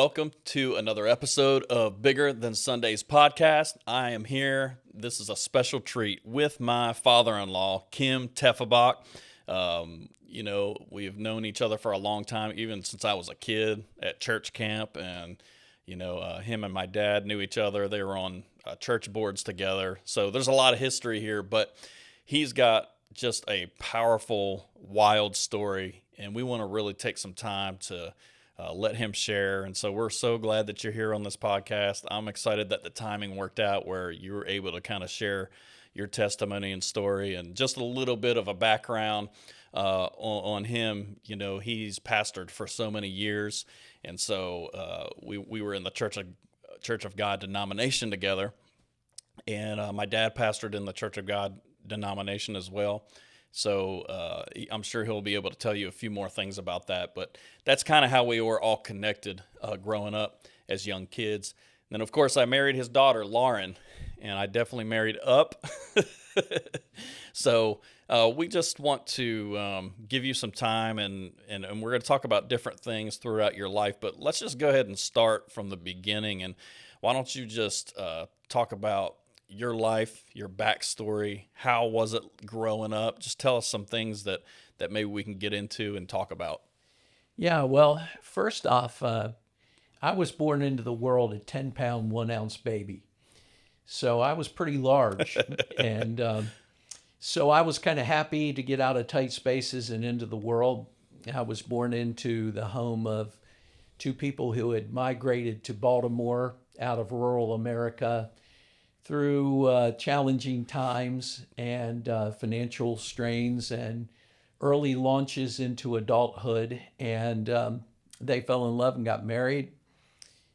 Welcome to another episode of Bigger Than Sundays podcast. I am here. This is a special treat with my father-in-law, Kim Tephabock. We've known each other for a long time, even since I was a kid at church camp. And, him and my dad knew each other. They were on church boards together. So there's a lot of history here, but he's got just a powerful, wild story. And we want to really take some time to let him share. And so we're so glad that you're here on this podcast. I'm excited that the timing worked out where you were able to kind of share your testimony and story and just a little bit of a background on him. You know, he's pastored for so many years. And so we were in the Church of God denomination together. And my dad pastored in the Church of God denomination as well. So I'm sure he'll be able to tell you a few more things about that. But that's kind of how we were all connected growing up as young kids. And then, of course, I married his daughter, Lauren, and I definitely married up. So we just want to give you some time, and we're going to talk about different things throughout your life. But let's just go ahead and start from the beginning. And why don't you just talk about your life, your backstory, how was it growing up? Just tell us some things that maybe we can get into and talk about. Yeah, well, first off, I was born into the world a 10-pound, 1-ounce baby. So I was pretty large. And so I was kind of happy to get out of tight spaces and into the world. I was born into the home of two people who had migrated to Baltimore out of rural America through challenging times and financial strains and early launches into adulthood. And they fell in love and got married,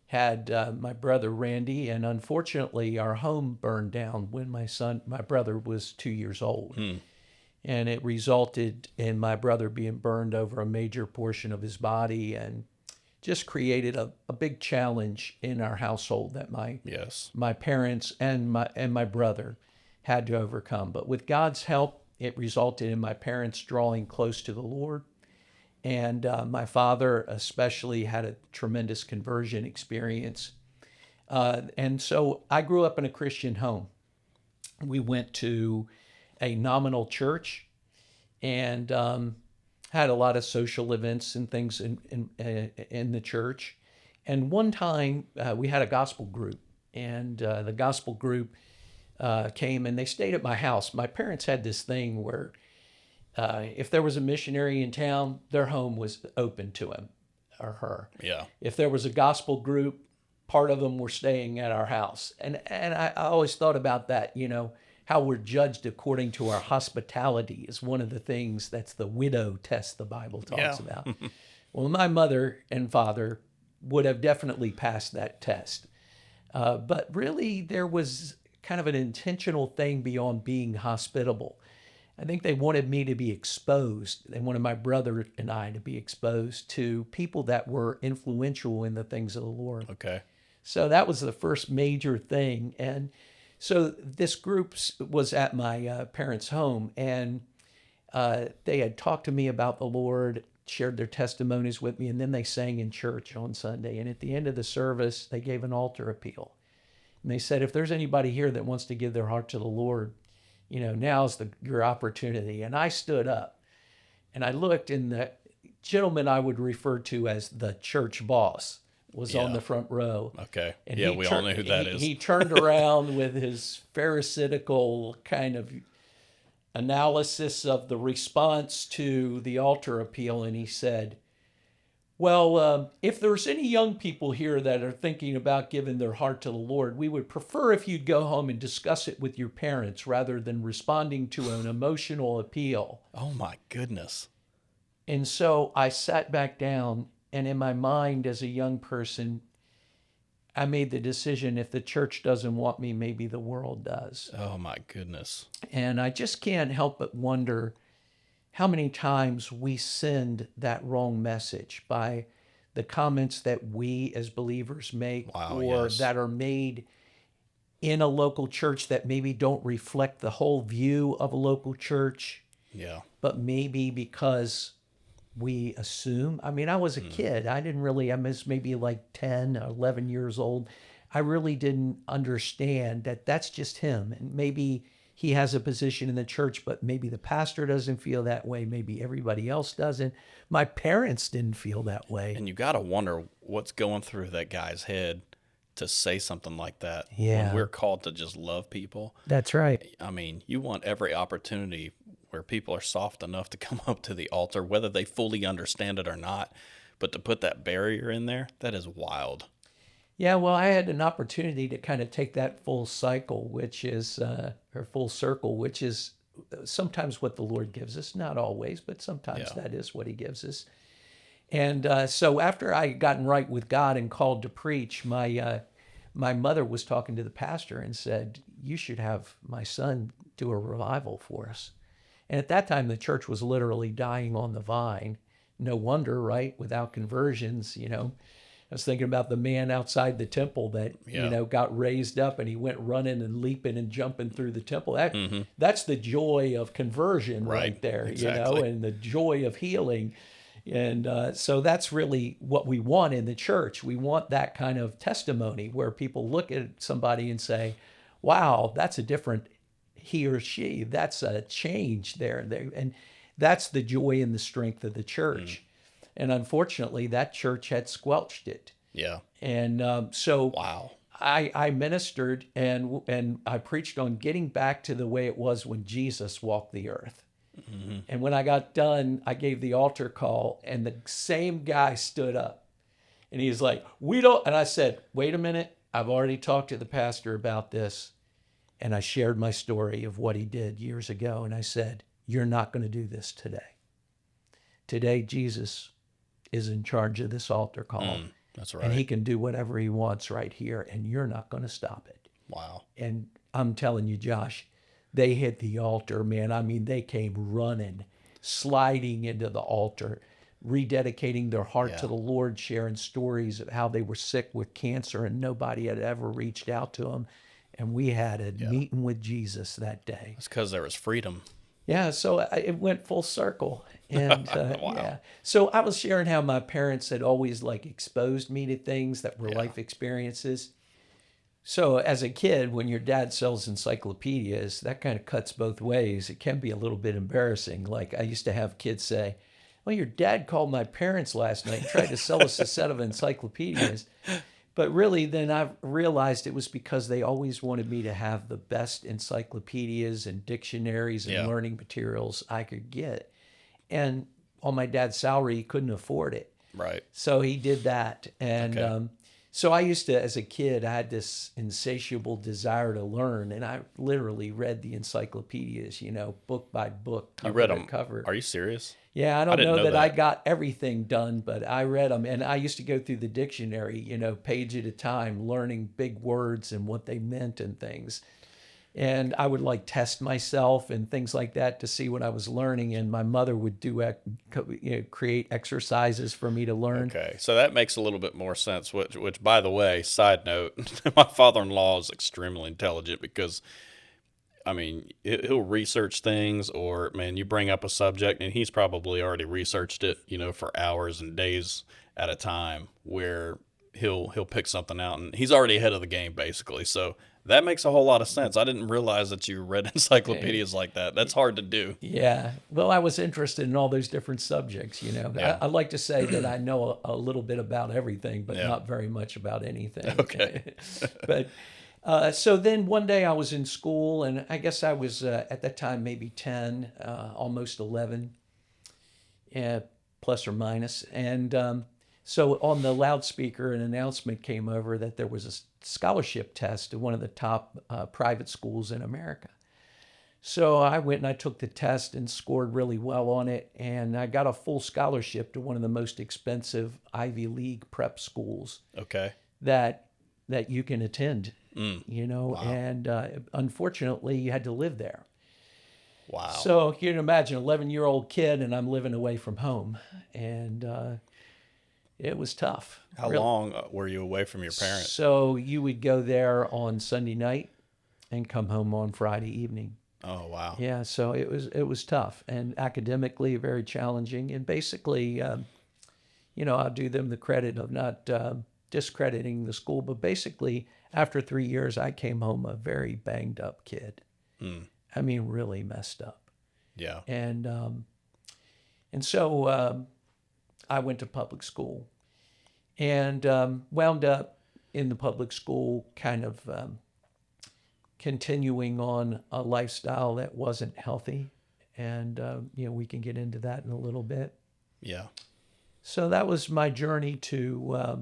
had my brother Randy, and unfortunately our home burned down when my brother was 2 years old. And it resulted in my brother being burned over a major portion of his body, and just created a big challenge in our household that my parents and my brother had to overcome. But with God's help, it resulted in my parents drawing close to the Lord. And my father especially had a tremendous conversion experience. And so I grew up in a Christian home. We went to a nominal church and had a lot of social events and things in the church. And one time we had a gospel group, and the gospel group came and they stayed at my house. My parents had this thing where if there was a missionary in town, their home was open to him or her. Yeah. If there was a gospel group, part of them were staying at our house. And I always thought about that, how we're judged according to our hospitality is one of the things that's the widow test the Bible talks about. Well, my mother and father would have definitely passed that test. But really, there was kind of an intentional thing beyond being hospitable. I think they wanted me to be exposed. They wanted my brother and I to be exposed to people that were influential in the things of the Lord. Okay. So that was the first major thing. And so this group was at my parents' home, and they had talked to me about the Lord, shared their testimonies with me, and then they sang in church on Sunday. And at the end of the service, they gave an altar appeal. And they said, if there's anybody here that wants to give their heart to the Lord, now's your opportunity. And I stood up, and I looked, and the gentleman I would refer to as the church boss was on the front row. Okay. And we all know who that is. He turned around with his pharisaical kind of analysis of the response to the altar appeal, and he said, well, if there's any young people here that are thinking about giving their heart to the Lord, we would prefer if you'd go home and discuss it with your parents rather than responding to an emotional appeal. Oh, my goodness. And so I sat back down, and in my mind as a young person, I made the decision, if the church doesn't want me, maybe the world does. Oh, my goodness. And I just can't help but wonder how many times we send that wrong message by the comments that we as believers make, that are made in a local church that maybe don't reflect the whole view of a local church. Yeah. But maybe because we assume. I mean, I was a kid. I didn't really, I was maybe like 10 or 11 years old. I really didn't understand that that's just him. And maybe he has a position in the church, but maybe the pastor doesn't feel that way. Maybe everybody else doesn't. My parents didn't feel that way. And you got to wonder what's going through that guy's head to say something like that Yeah. when we're called to just love people. That's right. I mean, you want every opportunity where people are soft enough to come up to the altar, whether they fully understand it or not. But to put that barrier in there, that is wild. Yeah, well, I had an opportunity to kind of take that full cycle, which is, or full circle, which is sometimes what the Lord gives us. Not always, but sometimes that is what he gives us. And so after I had gotten right with God and called to preach, my mother was talking to the pastor and said, you should have my son do a revival for us. And at that time, the church was literally dying on the vine. No wonder, right? Without conversions, you know. I was thinking about the man outside the temple that, you know, got raised up and he went running and leaping and jumping through the temple. That's the joy of conversion right there, exactly. you know, and the joy of healing. And so that's really what we want in the church. We want that kind of testimony where people look at somebody and say, wow, that's a different he or she. That's a change there. And that's the joy and the strength of the church. And unfortunately, that church had squelched it. Yeah. And so Wow. I ministered and I preached on getting back to the way it was when Jesus walked the earth. And when I got done, I gave the altar call, and the same guy stood up. And he's like, we don't. And I said, wait a minute. I've already talked to the pastor about this. And I shared my story of what he did years ago. And I said, you're not going to do this today. Today, Jesus is in charge of this altar call. That's right. And he can do whatever he wants right here, and you're not going to stop it. Wow. And I'm telling you, Josh, they hit the altar, man. I mean, they came running, sliding into the altar, rededicating their heart to the Lord, sharing stories of how they were sick with cancer and nobody had ever reached out to them. And we had a meeting with Jesus that day. It's because there was freedom. Yeah, so it went full circle. And yeah. So I was sharing how my parents had always like exposed me to things that were life experiences. So as a kid, when your dad sells encyclopedias, that kind of cuts both ways. It can be a little bit embarrassing. Like I used to have kids say, well, your dad called my parents last night and tried to sell us a set of encyclopedias. But really, then I realized it was because they always wanted me to have the best encyclopedias and dictionaries and learning materials I could get. And on my dad's salary, he couldn't afford it. Right. So he did that. And so I used to, as a kid, I had this insatiable desire to learn. And I literally read the encyclopedias, you know, book by book, cover You read by them. cover. Are you serious? Yeah, I don't didn't know know that I that. got everything done, but I read them. And I used to go through the dictionary, you know, page at a time, learning big words and what they meant and things. And I would like test myself and things like that to see what I was learning. And my mother would create exercises for me to learn. Okay, so that makes a little bit more sense. Which, by the way, side note, my father-in-law is extremely intelligent because, I mean, he'll research things, or man, you bring up a subject and he's probably already researched it, you know, for hours and days at a time. Where he'll pick something out and he's already ahead of the game, basically. So that makes a whole lot of sense. I didn't realize that you read encyclopedias like that. That's hard to do. Yeah. Well, I was interested in all those different subjects, you know. Yeah. I like to say that I know a little bit about everything, but not very much about anything. Okay. But so then one day I was in school, and I guess I was at that time maybe 10, almost 11, plus or minus. And so on the loudspeaker, an announcement came over that there was a scholarship test to one of the top private schools in America. So I went and I took the test and scored really well on it. And I got a full scholarship to one of the most expensive Ivy League prep schools Okay. that you can attend, you know, and unfortunately you had to live there. Wow. So you can imagine 11-year-old kid and I'm living away from home. And it was tough. How long were you away from your parents? So you would go there on Sunday night and come home on Friday evening. Oh, wow. Yeah, so it was tough and academically very challenging. And basically, I'll do them the credit of not discrediting the school, but basically, after 3 years, I came home a very banged up kid. Mm. I mean, really messed up. Yeah. And so I went to public school and wound up in the public school, kind of continuing on a lifestyle that wasn't healthy. And, we can get into that in a little bit. Yeah. So that was my journey to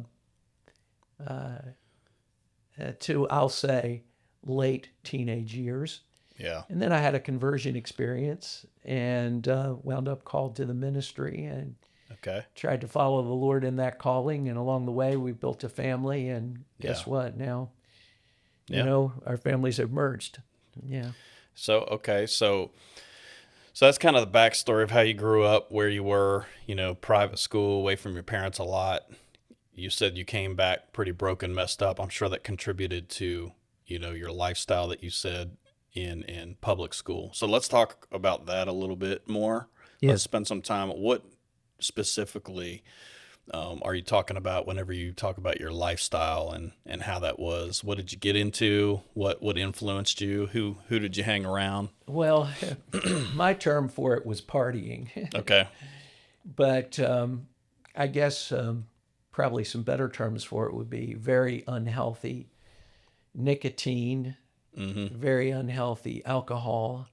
I'll say, late teenage years. Yeah. And then I had a conversion experience and wound up called to the ministry and Okay. tried to follow the Lord in that calling. And along the way, we built a family. And guess Yeah. what? Now, Yeah. our families have merged. Yeah. So, okay. So that's kind of the backstory of how you grew up, where you were, private school, away from your parents a lot. You said you came back pretty broken, messed up. I'm sure that contributed to, your lifestyle that you said in public school. So let's talk about that a little bit more. Yes. Let's spend some time. What specifically are you talking about whenever you talk about your lifestyle and how that was? What did you get into? What influenced you? Who did you hang around? Well, my term for it was partying. Okay. But I guess probably some better terms for it would be very unhealthy nicotine, very unhealthy alcohol,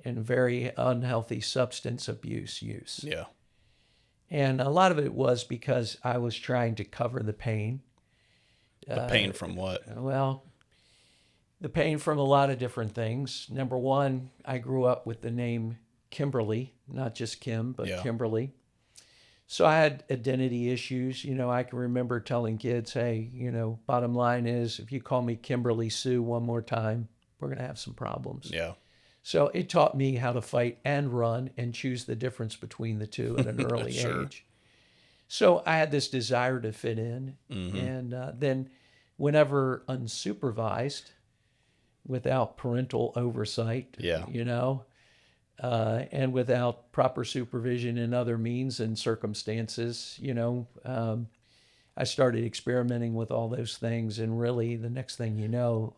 and very unhealthy substance abuse use. Yeah. And a lot of it was because I was trying to cover the pain. The pain from what? Well, the pain from a lot of different things. Number one, I grew up with the name Kimberly, not just Kim, but Yeah. Kimberly. So I had identity issues. I can remember telling kids, hey, bottom line is if you call me Kimberly Sue one more time, we're going to have some problems. Yeah. So it taught me how to fight and run and choose the difference between the two at an early Sure. age. So I had this desire to fit in. And then whenever unsupervised, without parental oversight, Yeah. and without proper supervision in other means and circumstances, I started experimenting with all those things. And really, the next thing you know,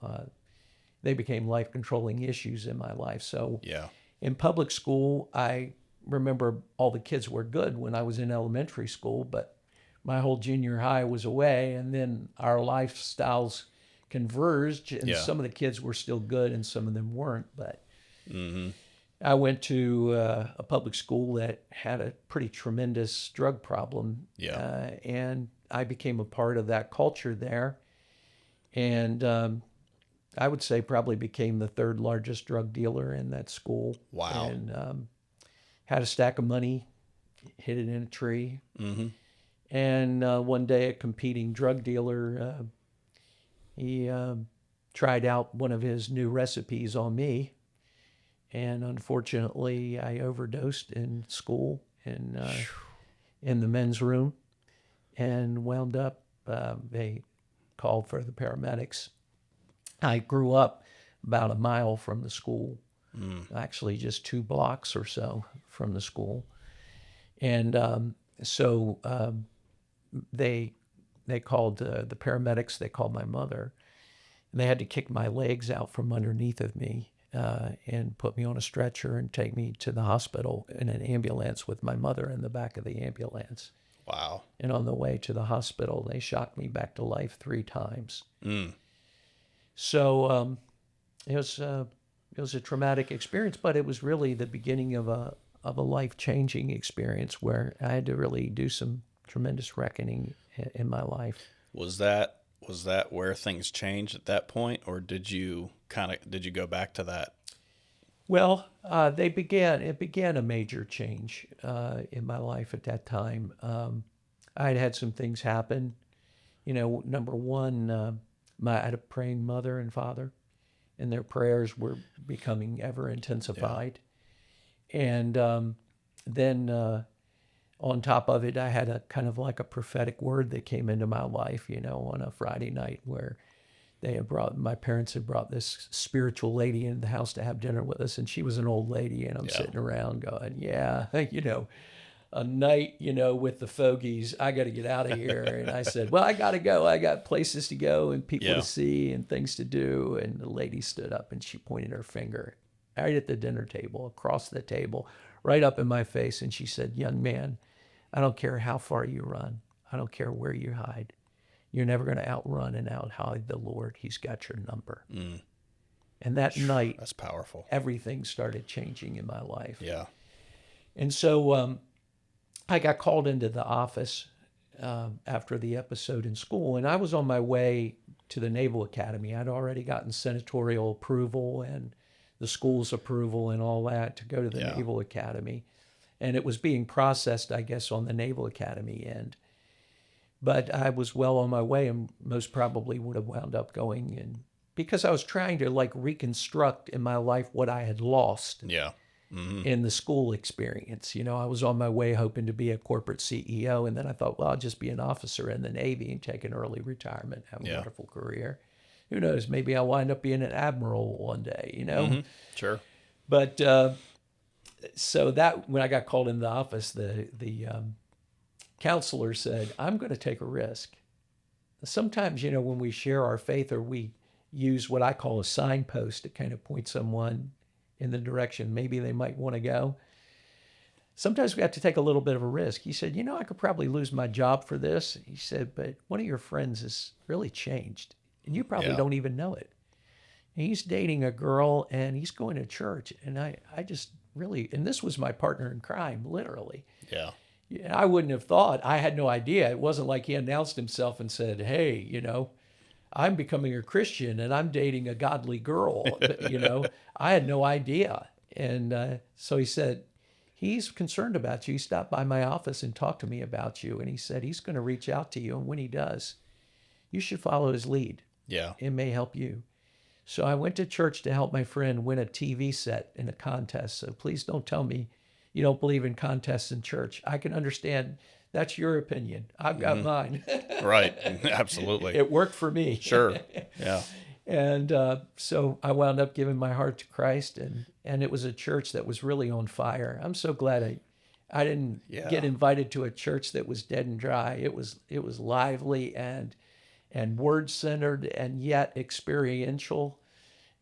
they became life-controlling issues in my life. So Yeah. in public school, I remember all the kids were good when I was in elementary school, but my whole junior high was away, and then our lifestyles converged, and Yeah. some of the kids were still good and some of them weren't. But Mm-hmm. I went to a public school that had a pretty tremendous drug problem, Yeah. and I became a part of that culture there. And I would say probably became the third largest drug dealer in that school. Wow. And had a stack of money, hid it in a tree. Mm-hmm. And one day a competing drug dealer, he tried out one of his new recipes on me. And unfortunately, I overdosed in school in the men's room and wound up, they called for the paramedics. I grew up about a mile from the school, actually just 2 blocks or so from the school. And so they called the paramedics, they called my mother, and they had to kick my legs out from underneath of me and put me on a stretcher and take me to the hospital in an ambulance with my mother in the back of the ambulance. Wow. And on the way to the hospital, they shocked me back to life 3 times. So it was a traumatic experience, but it was really the beginning of a life-changing experience where I had to really do some tremendous reckoning in my life. Was that where things changed at that point, or did you go back to that? Well, it began a major change in my life at that time. I had some things happen. Number one, I had a praying mother and father, and their prayers were becoming ever intensified. Yeah. And then on top of it, I had a kind of like a prophetic word that came into my life, on a Friday night where my parents had brought this spiritual lady into the house to have dinner with us, and she was an old lady, and I'm sitting around going, yeah, a night, with the fogies, I got to get out of here. And I said, well, I got to go. I got places to go and people to see and things to do. And the lady stood up and she pointed her finger right at the dinner table, across the table, right up in my face. And she said, young man, I don't care how far you run. I don't care where you hide. You're never going to outrun and outhide the Lord. He's got your number. Mm. And that night, that's powerful. Everything started changing in my life. Yeah. And so I got called into the office after the episode in school, and I was on my way to the Naval Academy. I'd already gotten senatorial approval and the school's approval and all that to go to the Naval Academy. And it was being processed, I guess, on the Naval Academy end. But I was well on my way and most probably would have wound up going in because I was trying to reconstruct in my life what I had lost in the school experience. I was on my way hoping to be a corporate CEO, and then I thought, well, I'll just be an officer in the Navy and take an early retirement, have a wonderful career. Who knows? Maybe I'll wind up being an admiral one day, Mm-hmm. Sure. But so that when I got called into the office, the counselor said, I'm going to take a risk. Sometimes, when we share our faith or we use what I call a signpost to kind of point someone in the direction maybe they might want to go, sometimes we have to take a little bit of a risk. He said, I could probably lose my job for this. He said, but one of your friends has really changed, and you probably don't even know it. And he's dating a girl, and he's going to church. And I just really, and this was my partner in crime, literally. Yeah. I wouldn't have thought. I had no idea. It wasn't like he announced himself and said, hey, I'm becoming a Christian and I'm dating a godly girl. I had no idea. And so he said, he's concerned about you. He stopped by my office and talked to me about you. And he said, he's going to reach out to you. And when he does, you should follow his lead. Yeah. It may help you. So I went to church to help my friend win a TV set in a contest. So please don't tell me you don't believe in contests in church. I can understand. That's your opinion. I've got mine. Right. Absolutely. It worked for me. Sure. Yeah. And so I wound up giving my heart to Christ, and it was a church that was really on fire. I'm so glad I didn't get invited to a church that was dead and dry. It was lively and word-centered and yet experiential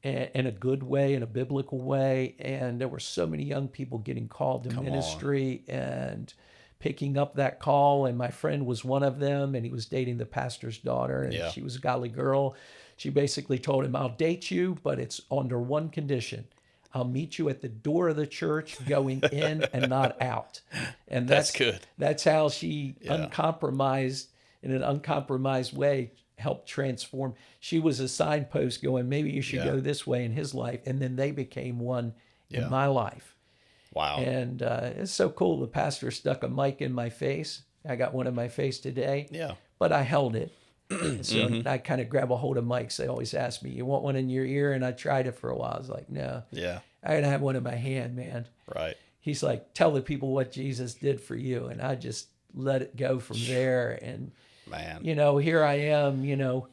in a good way, in a biblical way. And there were so many young people getting called to ministry and picking up that call. And my friend was one of them, and he was dating the pastor's daughter, and she was a godly girl. She basically told him, I'll date you, but it's under one condition. I'll meet you at the door of the church going in and not out. And that's good. That's how she uncompromised, in an uncompromised way, helped transform. She was a signpost going, maybe you should go this way in his life. And then they became one in my life. Wow. And it's so cool. The pastor stuck a mic in my face. I got one in my face today. Yeah. But I held it. So I kind of grab a hold of mics. They always ask me, you want one in your ear? And I tried it for a while. I was like, no. Yeah. I gotta have one in my hand, man. Right. He's like, tell the people what Jesus did for you. And I just let it go from there. And man, here I am, one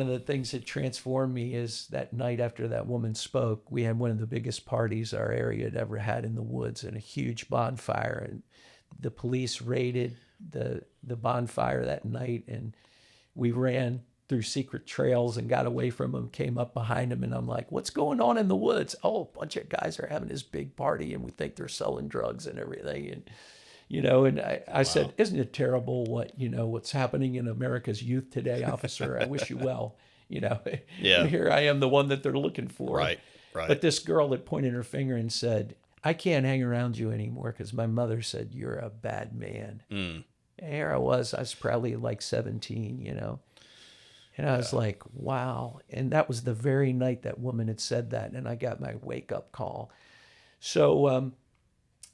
of the things that transformed me is that night after that woman spoke, we had one of the biggest parties our area had ever had in the woods, and a huge bonfire. And the police raided the bonfire that night, and we ran through secret trails and got away from them, came up behind them, and I'm like, what's going on in the woods? Oh, a bunch of guys are having this big party, and we think they're selling drugs and everything. And and I said, isn't it terrible what's happening in America's youth today, officer? I wish you well. And here I am, the one that they're looking for. Right. But this girl had pointed her finger and said, I can't hang around you anymore because my mother said you're a bad man. And here I was probably like 17, And I was like, wow. And that was the very night that woman had said that, and I got my wake-up call. So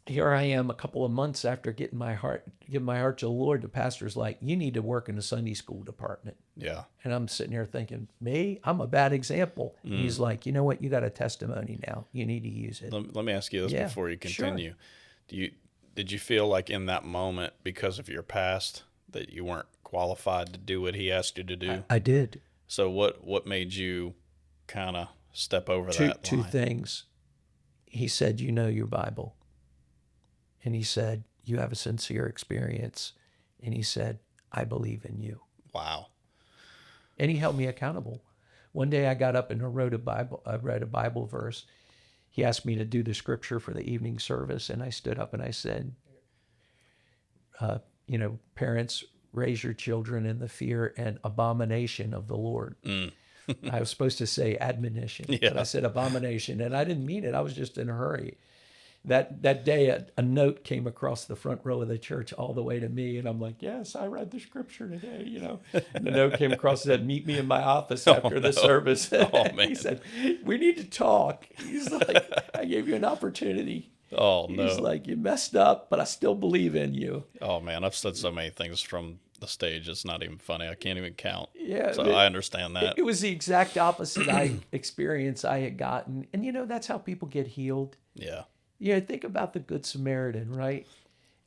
here I am a couple of months after giving my heart to the Lord. The pastor's like, you need to work in the Sunday school department. Yeah. And I'm sitting here thinking, me? I'm a bad example. And he's like, you know what? You got a testimony now. You need to use it. Let me ask you this before you continue. Sure. Did you feel like in that moment, because of your past, that you weren't qualified to do what he asked you to do? I did. So what made you kind of step over that Two line? things. He said, you know your Bible. And he said, you have a sincere experience. And he said, I believe in you. Wow. And he held me accountable. One day I got up and I read a Bible verse. He asked me to do the scripture for the evening service. And I stood up and I said, parents, raise your children in the fear and abomination of the Lord. I was supposed to say admonition, but I said abomination, and I didn't mean it. I was just in a hurry. That day, a note came across the front row of the church all the way to me, and I'm like, yes, I read the scripture today, And the note came across and said, meet me in my office after the service. Oh, man. He said, we need to talk. He's like, I gave you an opportunity. Oh, no. He's like, you messed up, but I still believe in you. Oh, man, I've said so many things from the stage. It's not even funny. I can't even count. Yeah. So I understand that. It was the exact opposite experience I had gotten. And, that's how people get healed. Yeah. Think about the Good Samaritan, right?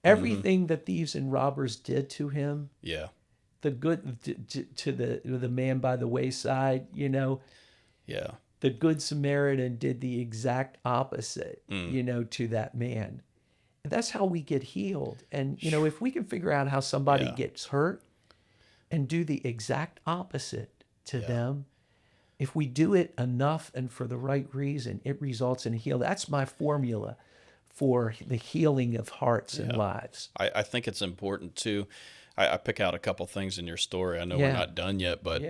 Everything that thieves and robbers did to him, Yeah. the good to the man by the wayside, Yeah. the Good Samaritan did the exact opposite, to that man. And that's how we get healed. And, if we can figure out how somebody gets hurt and do the exact opposite to them, if we do it enough and for the right reason, it results in healing. That's my formula for the healing of hearts and lives. I think it's important too. I pick out a couple things in your story. I know we're not done yet, but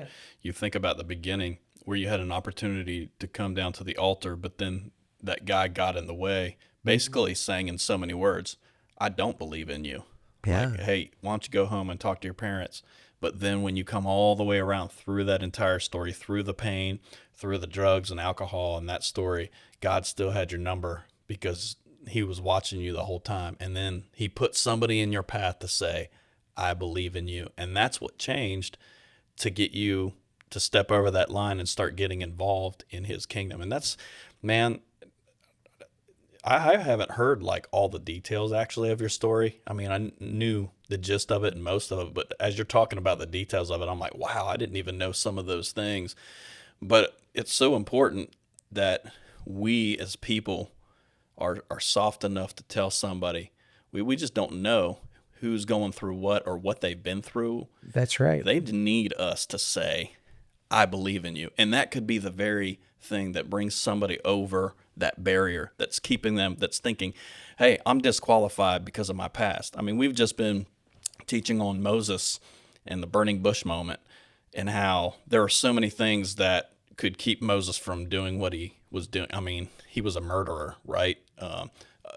you think about the beginning where you had an opportunity to come down to the altar, but then that guy got in the way, basically saying in so many words, I don't believe in you. Yeah. Like, hey, why don't you go home and talk to your parents? But then when you come all the way around through that entire story, through the pain, through the drugs and alcohol and that story, God still had your number because he was watching you the whole time. And then he put somebody in your path to say, I believe in you. And that's what changed to get you to step over that line and start getting involved in his kingdom. And that's, man, I haven't heard like all the details actually of your story. I mean, I knew the gist of it and most of it, but as you're talking about the details of it, I'm like, wow, I didn't even know some of those things. But it's so important that we as people are soft enough to tell somebody. We just don't know who's going through what or what they've been through. That's right. They need us to say, I believe in you. And that could be the very thing that brings somebody over that barrier that's keeping them, that's thinking, hey, I'm disqualified because of my past. I mean, we've just been teaching on Moses and the burning bush moment and how there are so many things that could keep Moses from doing what he was doing. I mean, he was a murderer, right?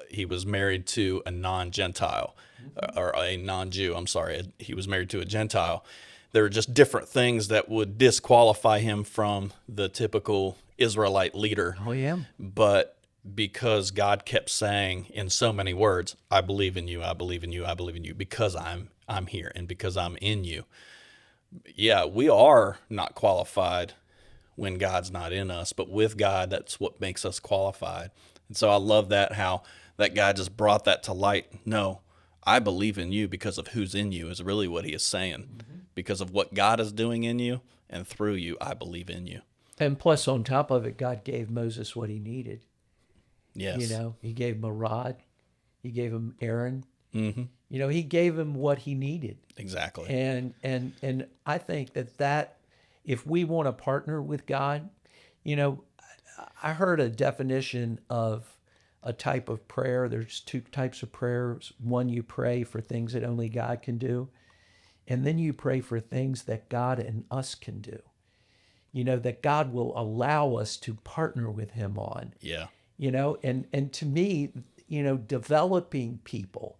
He was married to a non-Gentile, or a non-Jew, I'm sorry. He was married to a Gentile. There are just different things that would disqualify him from the typical Israelite leader. Oh, yeah. But because God kept saying in so many words, I believe in you, I believe in you, I believe in you, because I'm here and because I'm in you. Yeah, we are not qualified when God's not in us, but with God, that's what makes us qualified. And so I love that, how that guy just brought that to light. No, I believe in you because of who's in you is really what he is saying. Mm-hmm. Because of what God is doing in you and through you, I believe in you. And plus, on top of it, God gave Moses what he needed. Yes. He gave him a rod. He gave him Aaron. Mm-hmm. He gave him what he needed. Exactly. And I think that if we want to partner with God, I heard a definition of a type of prayer. There's two types of prayers. One, you pray for things that only God can do. And then you pray for things that God and us can do. That God will allow us to partner with him on. Yeah. And to me, developing people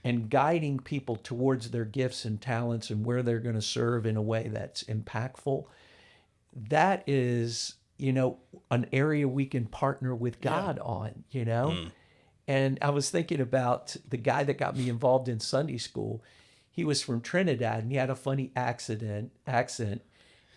and guiding people towards their gifts and talents and where they're going to serve in a way that's impactful, that is, an area we can partner with God on, And I was thinking about the guy that got me involved in Sunday school. He was from Trinidad and he had a funny accent.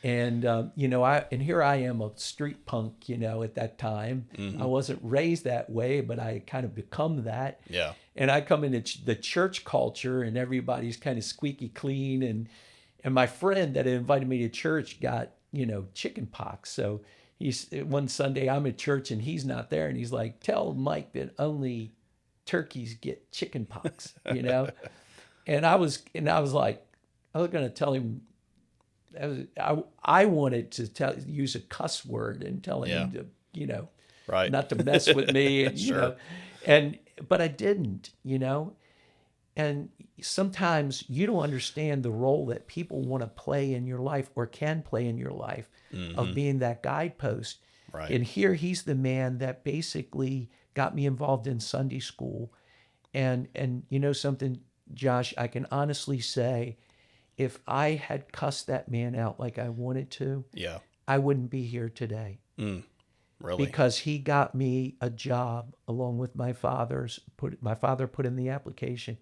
And here I am, a street punk, at that time. I wasn't raised that way, but I kind of become that. Yeah. And I come into the church culture, and everybody's kind of squeaky clean. And my friend that invited me to church got, chicken pox. So one Sunday I'm at church and he's not there, and he's like, "Tell Mike that only turkeys get chicken pox," And I was like, I was going to tell him. I wanted to use a cuss word and tell him to, Right. not to mess with me, and Sure. but I didn't, And sometimes you don't understand the role that people want to play in your life or can play in your life of being that guidepost. Right. And here he's the man that basically got me involved in Sunday school, and something, Josh, I can honestly say, if I had cussed that man out like I wanted to, Yeah. I wouldn't be here today. Really? Because he got me a job along with my father's. My father put in the application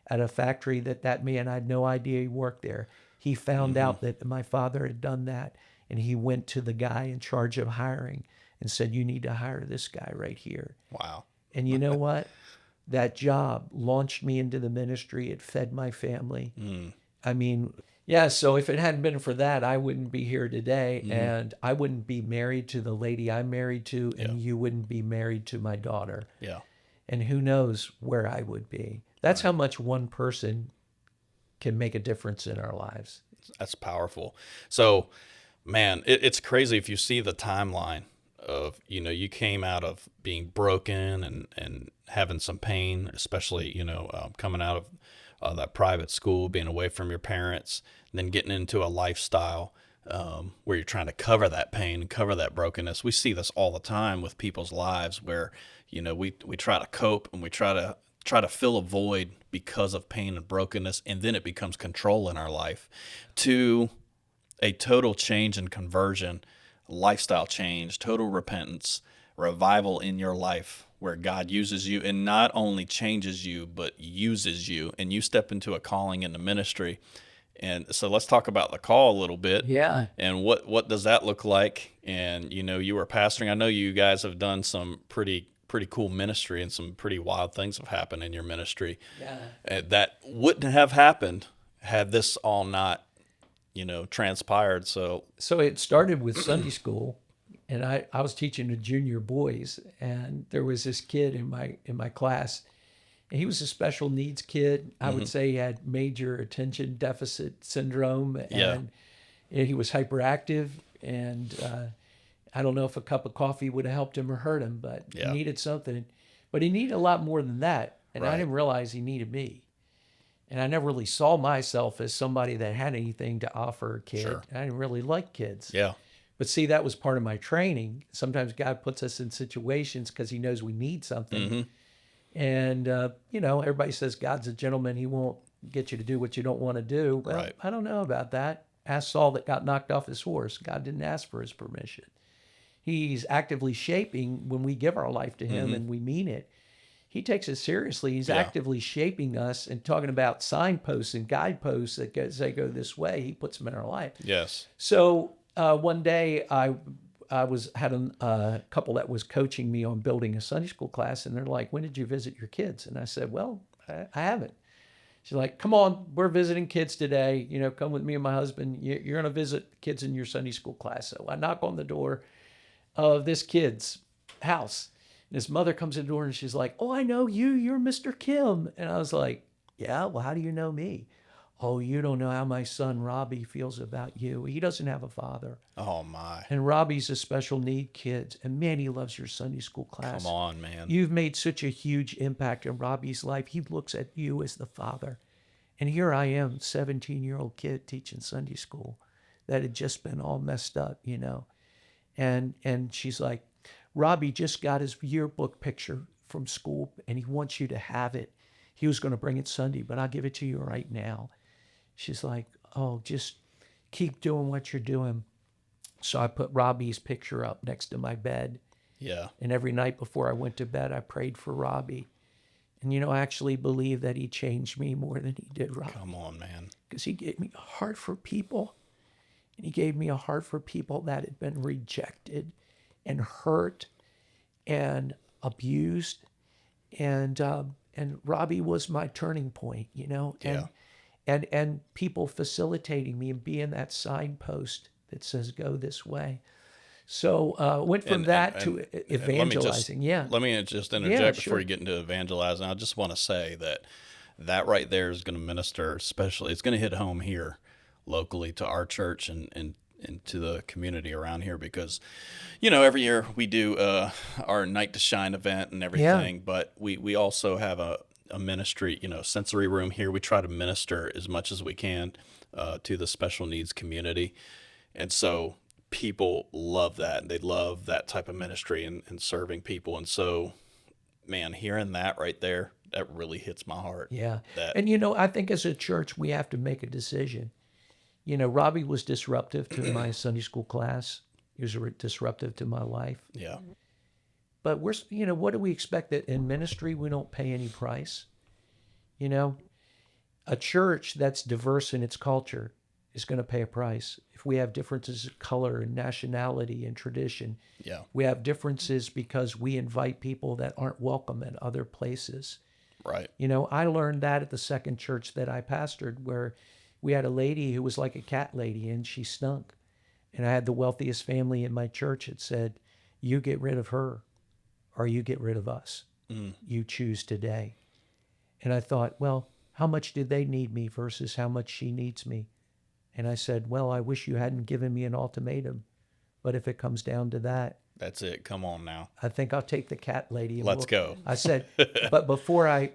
at a factory that man, I had no idea he worked there. He found out that my father had done that, and he went to the guy in charge of hiring and said, "You need to hire this guy right here." Wow. And you know what? That job launched me into the ministry. It fed my family. I mean, yeah, so if it hadn't been for that, I wouldn't be here today, and I wouldn't be married to the lady I'm married to, and you wouldn't be married to my daughter. Yeah. And who knows where I would be. That's how much one person can make a difference in our lives. That's powerful. So, man, it's crazy if you see the timeline of, you came out of being broken and having some pain, especially, coming out of that private school, being away from your parents, and then getting into a lifestyle where you're trying to cover that pain, cover that brokenness. We see this all the time with people's lives where, we try to cope and we try to fill a void because of pain and brokenness, and then it becomes control in our life, to a total change and conversion, lifestyle change, total repentance, revival in your life, where God uses you and not only changes you, but uses you, and you step into a calling in the ministry. And so let's talk about the call a little bit. Yeah. And what does that look like? And, you were pastoring. I know you guys have done some pretty cool ministry, and some pretty wild things have happened in your ministry. Yeah. That wouldn't have happened had this all not, transpired. So it started with Sunday school, and I was teaching the junior boys, and there was this kid in my class, and he was a special needs kid. I would say he had major attention deficit syndrome, and he was hyperactive, and I don't know if a cup of coffee would have helped him or hurt him, but he needed something. But he needed a lot more than that, and I didn't realize he needed me. And I never really saw myself as somebody that had anything to offer a kid. Sure. I didn't really like kids. Yeah. But see, that was part of my training. Sometimes God puts us in situations because he knows we need something. And, everybody says God's a gentleman. He won't get you to do what you don't want to do. Well, I don't know about that. Ask Saul that got knocked off his horse. God didn't ask for his permission. He's actively shaping when we give our life to him and we mean it. He takes it seriously. He's actively shaping us and talking about signposts and guideposts that go this way. He puts them in our life. Yes. So one day I had a couple that was coaching me on building a Sunday school class, and they're like, "When did you visit your kids?" And I said, "Well, I haven't." She's like, "Come on, we're visiting kids today. Come with me and my husband. You're going to visit kids in your Sunday school class." So I knock on the door of this kid's house. And his mother comes in the door and she's like, "Oh, I know you. You're Mr. Kim." And I was like, "Yeah, well, how do you know me?" "Oh, you don't know how my son Robbie feels about you. He doesn't have a father." Oh, my. "And Robbie's a special need kid. And man, he loves your Sunday school class. Come on, man. You've made such a huge impact in Robbie's life. He looks at you as the father." And here I am, 17-year-old kid teaching Sunday school that had just been all messed up, And she's like, "Robbie just got his yearbook picture from school, and he wants you to have it. He was going to bring it Sunday, but I'll give it to you right now." She's like, "Oh, just keep doing what you're doing." So I put Robbie's picture up next to my bed. Yeah. And every night before I went to bed, I prayed for Robbie. And, I actually believe that he changed me more than he did Robbie. Come on, man. Because he gave me a heart for people. And he gave me a heart for people that had been rejected and hurt and abused. And Robbie was my turning point, you know, Yeah. and people facilitating me and being that signpost that says, go this way. So went from that to evangelizing. Let me just interject before sure. you get into evangelizing. I just want to say that right there is going to minister, especially, it's going to hit home here locally to our church and to the community around here, because, you know, every year we do our Night to Shine event and everything, but we also have a ministry, you know, sensory room here. We try to minister as much as we can to the special needs community. And so people love that. They love that type of ministry and serving people. And so, man, hearing that right there, that really hits my heart. Yeah. That, And, you know, I think as a church, we have to make a decision. You know, Robbie was disruptive to my Sunday school class. He was disruptive to my life. yeah, But you know, what do we expect that in ministry we don't pay any price? You know, a church that's diverse in its culture is going to pay a price. If we have differences of color and nationality and tradition, yeah, we have differences because we invite people that aren't welcome at other places. right. You know, I learned that at the second church that I pastored, where we had a lady who was like a cat lady and she stunk. And I had the wealthiest family in my church that said, you get rid of her or you get rid of us. You choose today. And I thought, well, how much did they need me versus how much she needs me? And I said, well, I wish you hadn't given me an ultimatum. But if it comes down to that, That's it. Come on now. I think I'll take the cat lady. And Let's go. I said, but before I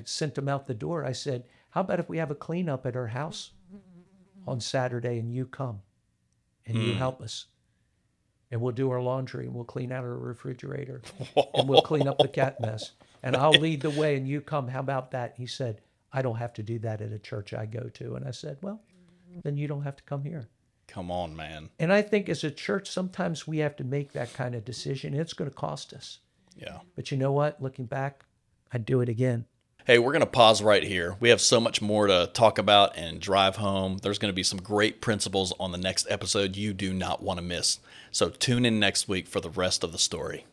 sent them out the door, I said, how about if we have a cleanup at her house on Saturday and you come and you help us? And we'll do our laundry and we'll clean out her refrigerator and we'll clean up the cat mess. And I'll lead the way and you come. How about that? He said, I don't have to do that at a church I go to. And I said, well, then you don't have to come here. Come on, man. And I think as a church, sometimes we have to make that kind of decision. It's going to cost us. Yeah. But you know what? Looking back, I'd do it again. Hey, we're going to pause right here. We have so much more to talk about and drive home. There's going to be some great principles on the next episode you do not want to miss. So tune in next week for the rest of the story.